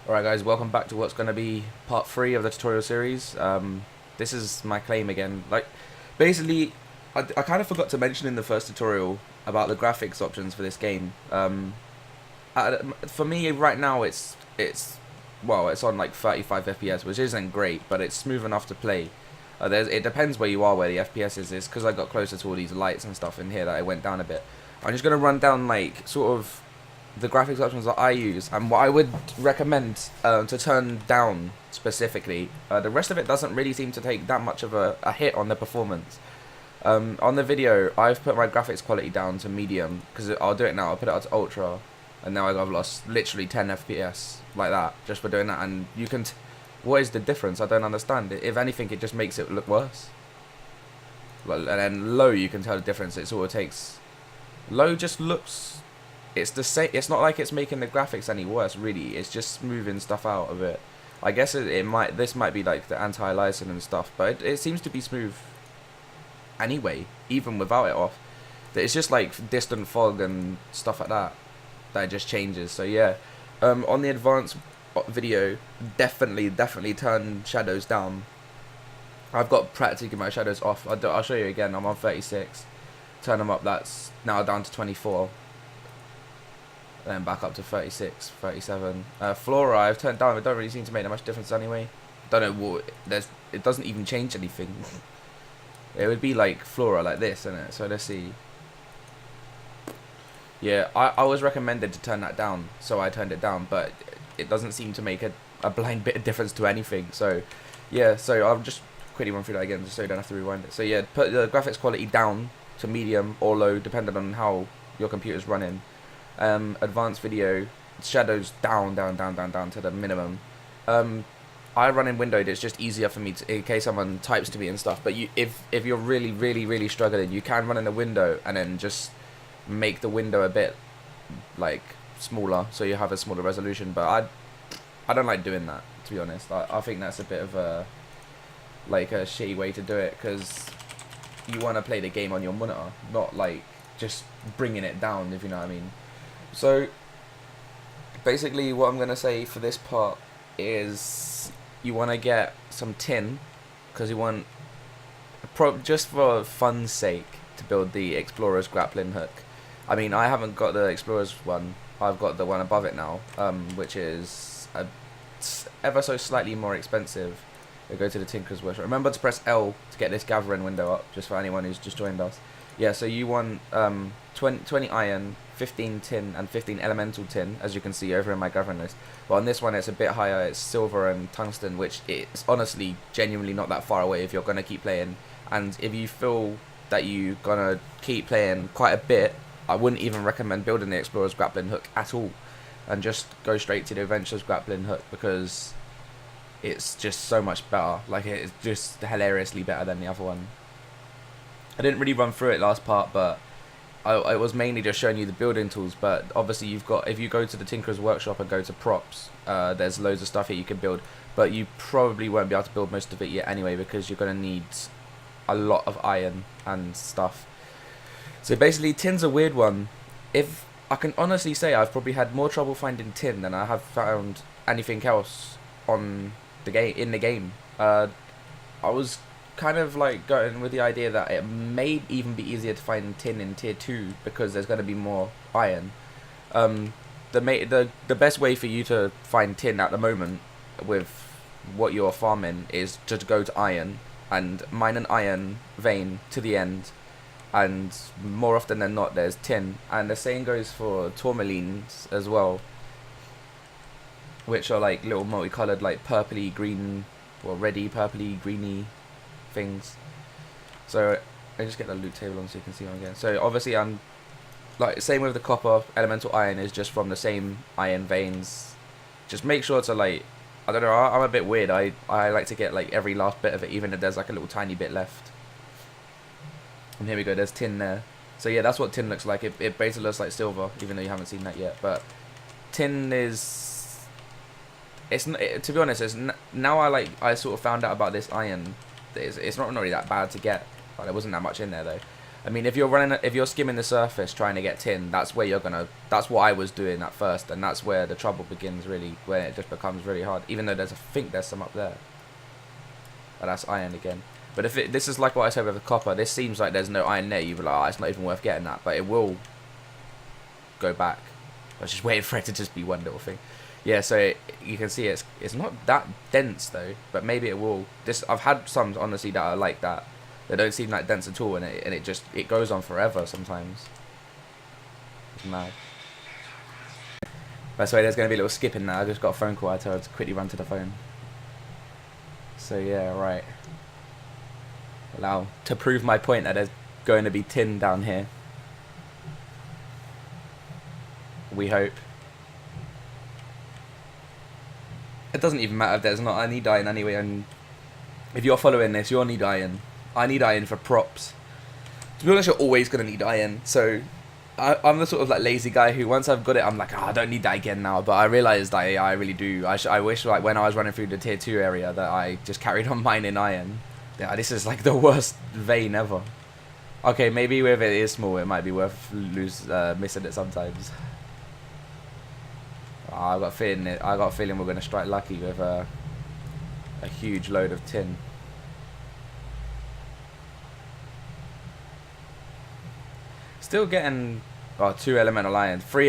Alright guys, welcome back to what's going to be part 3 of the tutorial series. This is my claim again. Basically, I kind of forgot to mention in the first tutorial about the graphics options for this game. For me right now it's on like 35 FPS, which isn't great, but it's smooth enough to play. It depends where you are, where the FPS is because I got closer to all these lights and stuff in here that it went down a bit. I'm just going to run down like sort of the graphics options that I use and what I would recommend to turn down specifically. The rest of it doesn't really seem to take that much of a hit on the performance. On the video, I've put my graphics quality down to medium because I'll do it now. I'll put it up to ultra, and now I've lost literally 10 FPS like that just for doing that. And you can, what is the difference? I don't understand. If anything, it just makes it look worse. And then low, you can tell the difference. It sort of takes, low just looks. It's the same. It's not like it's making the graphics any worse, really. It's just smoothing stuff out a bit. I guess this might be like the anti-aliasing and stuff, but it seems to be smooth anyway, even without it off. It's just like distant fog and stuff like that that it just changes. So yeah, on the advanced video, definitely turn shadows down. I've got practically my shadows off. I'll show you again. I'm on 36. Turn them up. That's now down to 24. Then back up to 36, 37. Flora I've turned down. It don't really seem to make that much difference anyway. Don't know what it doesn't even change anything. It would be like Flora like this, isn't it? So let's see. Yeah, I was recommended to turn that down, so I turned it down, but it doesn't seem to make a blind bit of difference to anything. So yeah, so I'll just quickly run through that again just so you don't have to rewind it. So yeah, put the graphics quality down to medium or low depending on how your computer's running. Advanced video, shadows down to the minimum. I run in windowed. It's just easier for me to, in case someone types to me and stuff. But if you're really struggling, you can run in the window and then just make the window a bit like smaller, so you have a smaller resolution. But I don't like doing that, to be honest. I think that's a bit of a shitty way to do it, because you want to play the game on your monitor, not like just bringing it down, if you know what I mean. So basically what I'm going to say for this part is you want to get some tin, because you want, just for fun's sake, to build the Explorer's grappling hook. I mean, I haven't got the Explorer's one, I've got the one above it now, which is ever so slightly more expensive. We go to the Tinker's Workshop. Remember to press L to get this gathering window up, just for anyone who's just joined us. Yeah, so you want 20 iron, 15 tin, and 15 elemental tin, as you can see over in my gathering list. But on this one, it's a bit higher. It's silver and tungsten, which is honestly genuinely not that far away if you're going to keep playing. And if you feel that you're going to keep playing quite a bit, I wouldn't even recommend building the Explorer's grappling hook at all. And just go straight to the Adventurer's grappling hook, because it's just so much better. Like, it's just hilariously better than the other one. I didn't really run through it last part, but I was mainly just showing you the building tools. But obviously you've got, if you go to the Tinker's Workshop and go to props, there's loads of stuff here you can build, but you probably won't be able to build most of it yet anyway, because you're going to need a lot of iron and stuff. So basically tin's a weird one. If I can honestly say, I've probably had more trouble finding tin than I have found anything else on the game. I was kind of like going with the idea that it may even be easier to find tin in tier 2 because there's going to be more iron. The best way for you to find tin at the moment with what you're farming is just go to iron and mine an iron vein to the end, and more often than not there's tin. And the same goes for tourmalines as well, which are like little multicolored, like purpley green or reddy purpley greeny things. So I just get the loot table on so you can see what I'm getting. So obviously I'm like, same with the copper. Elemental iron is just from the same iron veins. Just make sure to, like, I don't know, I'm a bit weird. I like to get like every last bit of it, even if there's like a little tiny bit left. And here we go, there's tin there. So yeah, that's what tin looks like. It basically looks like silver, even though you haven't seen that yet. But tin is, to be honest, now I sort of found out about this iron. It's not really that bad to get. Like, there wasn't that much in there though. I mean, if you're skimming the surface trying to get tin, that's where that's what I was doing at first, and that's where the trouble begins really, where it just becomes really hard. Even though I think there's some up there, but that's iron again. But if this is like what I said with the copper, this seems like there's no iron there. You'd be like, oh, it's not even worth getting that, but it will go back. I was just waiting for it to just be one little thing. Yeah, so you can see it's not that dense though, but maybe it will. I've had some honestly that are like that. They don't seem that dense at all, and it goes on forever sometimes. It's mad. By the way, there's going to be a little skipping now. I just got a phone call. I told her to quickly run to the phone. So yeah, right. Now, to prove my point that there's going to be tin down here. We hope. It doesn't even matter if there's not. I need iron anyway, and if you're following this, you'll need iron. I need iron for props. To be honest, you're always going to need iron. So I'm the sort of like lazy guy who once I've got it, I'm like, I don't need that again now. But I realised I really do. I wish like when I was running through the tier 2 area that I just carried on mining iron. Yeah, this is like the worst vein ever. Okay, maybe if it is small, it might be worth missing it sometimes. I got a feeling we're going to strike lucky with a huge load of tin. Still getting 2 elemental irons, 4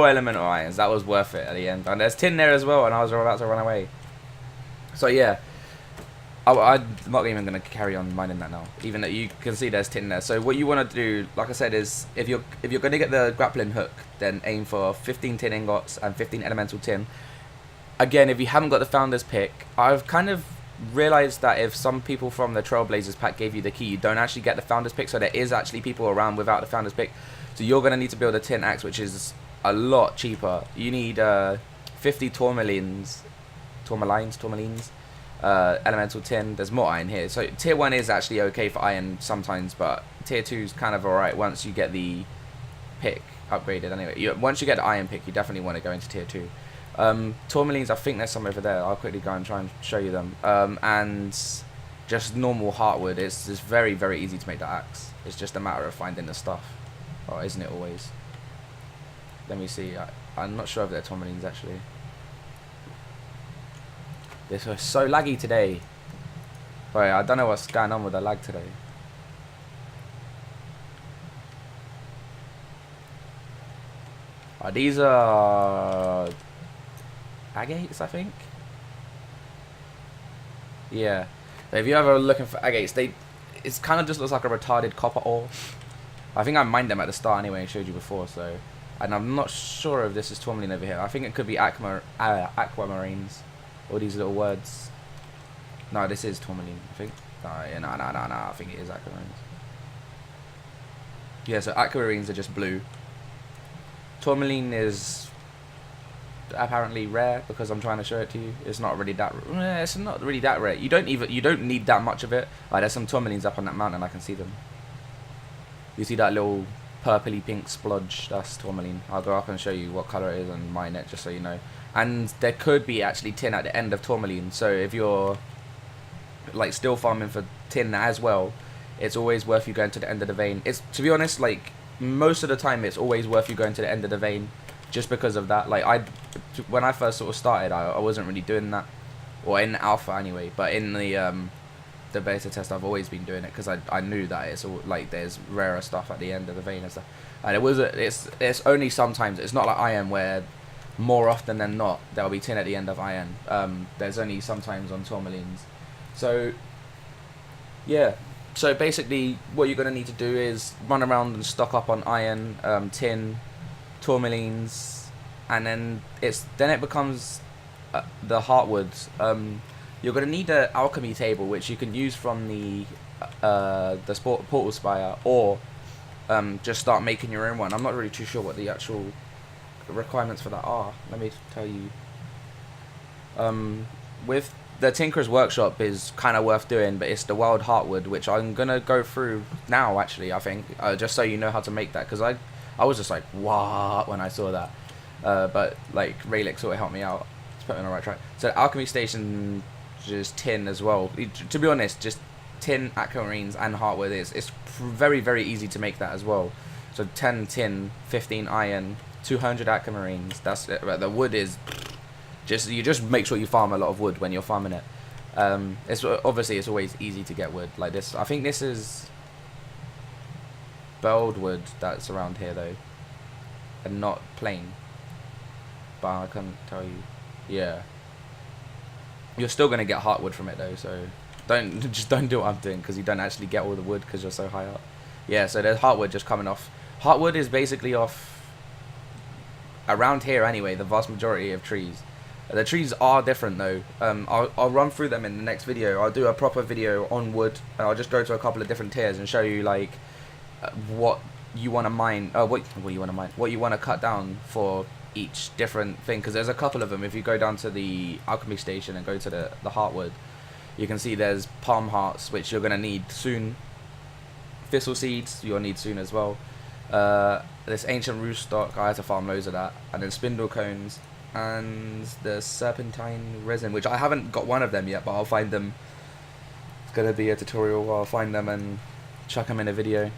elemental irons. That was worth it at the end. And there's tin there as well, and I was about to run away. So yeah, I'm not even going to carry on mining that now. Even though you can see there's tin there. So what you want to do, like I said, is if you're going to get the grappling hook, then aim for 15 tin ingots and 15 elemental tin. Again, if you haven't got the founder's pick, I've kind of realized that if some people from the Trailblazers pack gave you the key, you don't actually get the founder's pick. So there is actually people around without the founder's pick. So you're going to need to build a tin axe, which is a lot cheaper. You need 50 tourmalines, elemental tin. There's more iron here. So tier 1 is actually okay for iron sometimes, but tier 2 is kind of alright once you get the pick upgraded anyway. Once you get the iron pick, you definitely want to go into tier 2. Tourmalines, I think there's some over there. I'll quickly go and try and show you them. And just normal heartwood. It's very, very easy to make the axe. It's just a matter of finding the stuff. Oh, isn't it always? Let me see. I'm not sure if they're tourmalines actually. This was so laggy today. Wait, I don't know what's going on with the lag today. These are agates, I think. Yeah. So if you're ever looking for agates, it's kind of just looks like a retarded copper ore. I think I mined them at the start anyway and showed you before. So, and I'm not sure if this is tourmaline over here. I think it could be aquamarines. All these little words. No, this is tourmaline, I think. No, I think it is aquamarines. Yeah, so aquamarines are just blue. Tourmaline is apparently rare because I'm trying to show it to you. It's not really that. It's not really that rare. You don't need that much of it. Like there's some tourmalines up on that mountain. I can see them. You see that little purpley pink splodge? That's tourmaline. I'll go up and show you what color it is and mine it just so you know. And there could be actually tin at the end of tourmaline. So if you're like still farming for tin as well, it's always worth you going to the end of the vein. It's, to be honest, like most of the time it's always worth you going to the end of the vein just because of that. Like when I first sort of started, I wasn't really doing that, or in alpha anyway, but in the beta test I've always been doing it because I knew that it's all like there's rarer stuff at the end of the vein and stuff. And it's only sometimes, it's not like iron where more often than not there'll be tin at the end of iron. There's only sometimes on tourmalines. So yeah, so basically what you're going to need to do is run around and stock up on iron, tin, tourmalines, and then it becomes the heartwoods. You're going to need an alchemy table which you can use from the portal spire, or just start making your own one. I'm not really too sure what the actual requirements for that are. Let me tell you. With the Tinker's Workshop is kind of worth doing, but it's the Wild Heartwood, which I'm going to go through now, actually, I think, just so you know how to make that, because I was just like, what, when I saw that. But, like, Raylick sort of helped me out to put me on the right track. So, Alchemy Station, just tin as well. To be honest, just tin, aquamarines, and heartwood. It's very, very easy to make that as well. So 10 tin, 15 iron, 200 aquamarines. That's it. The wood is you just make sure you farm a lot of wood when you're farming it. It's obviously it's always easy to get wood like this. I think this is belled wood that's around here though, and not plain. But I can't tell you. Yeah, you're still gonna get heartwood from it though. So don't do what I'm doing, because you don't actually get all the wood because you're so high up. Yeah, so there's heartwood just coming off. Heartwood is basically off around here anyway, the vast majority of trees. The trees are different though. I'll run through them in the next video. I'll do a proper video on wood, and I'll just go to a couple of different tiers and show you like what you want to mine, what you want to mine, what you want to cut down for each different thing, because there's a couple of them. If you go down to the alchemy station and go to the heartwood, you can see there's palm hearts, which you're going to need soon. Thistle seeds you'll need soon as well. This ancient roost stock, I had to farm loads of that, and then spindle cones and the serpentine resin, which I haven't got one of them yet, but I'll find them. It's going to be a tutorial where I'll find them and chuck them in a video.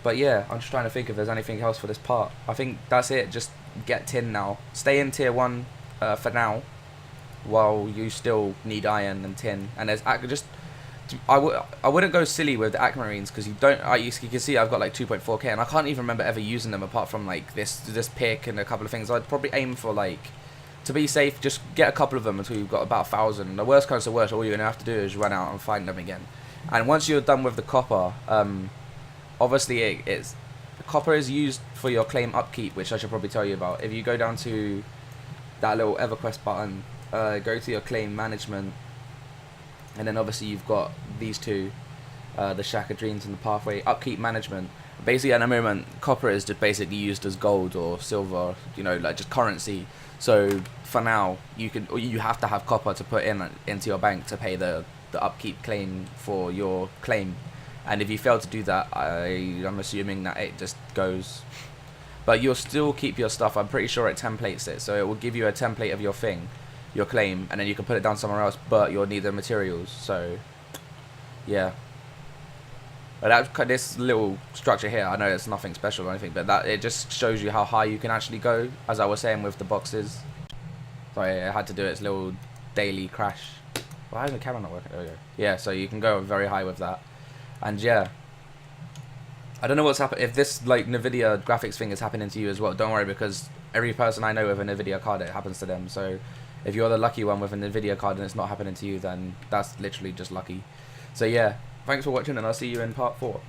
But yeah, I'm just trying to think if there's anything else for this part. I think that's it. Just get tin now. Stay in tier 1 for now, while you still need iron and tin. And there's just I wouldn't go silly with the aquamarines, because you can see I've got like 2.4k, and I can't even remember ever using them apart from like this pick and a couple of things. I'd probably aim for, like, to be safe, just get a couple of them until you've got about 1,000. The worst comes to worst, all you're gonna have to do is run out and find them again. And once you're done with the copper, obviously copper is used for your claim upkeep, which I should probably tell you about. If you go down to that little EverQuest button, go to your claim management, and then obviously you've got these two, the Shack of Dreams and the Pathway upkeep management. Basically at the moment, copper is just basically used as gold or silver, like just currency. So for now, you have to have copper to put into your bank to pay the upkeep claim for your claim. And if you fail to do that, I'm assuming that it just goes. But you'll still keep your stuff. I'm pretty sure it templates it, so it will give you a template of your thing, your claim, and then you can put it down somewhere else, but you'll need the materials. So yeah, but this little structure here, I know it's nothing special or anything, but that it just shows you how high you can actually go, as I was saying with the boxes. Sorry, I had to do its little daily crash. Why is the camera not working? There we go. Yeah, so you can go very high with that. And yeah, I don't know what's happening. If this like Nvidia graphics thing is happening to you as well, don't worry, because every person I know with a Nvidia card, it happens to them. So if you're the lucky one with an Nvidia card and it's not happening to you, then that's literally just lucky. So yeah, thanks for watching, and I'll see you in part 4.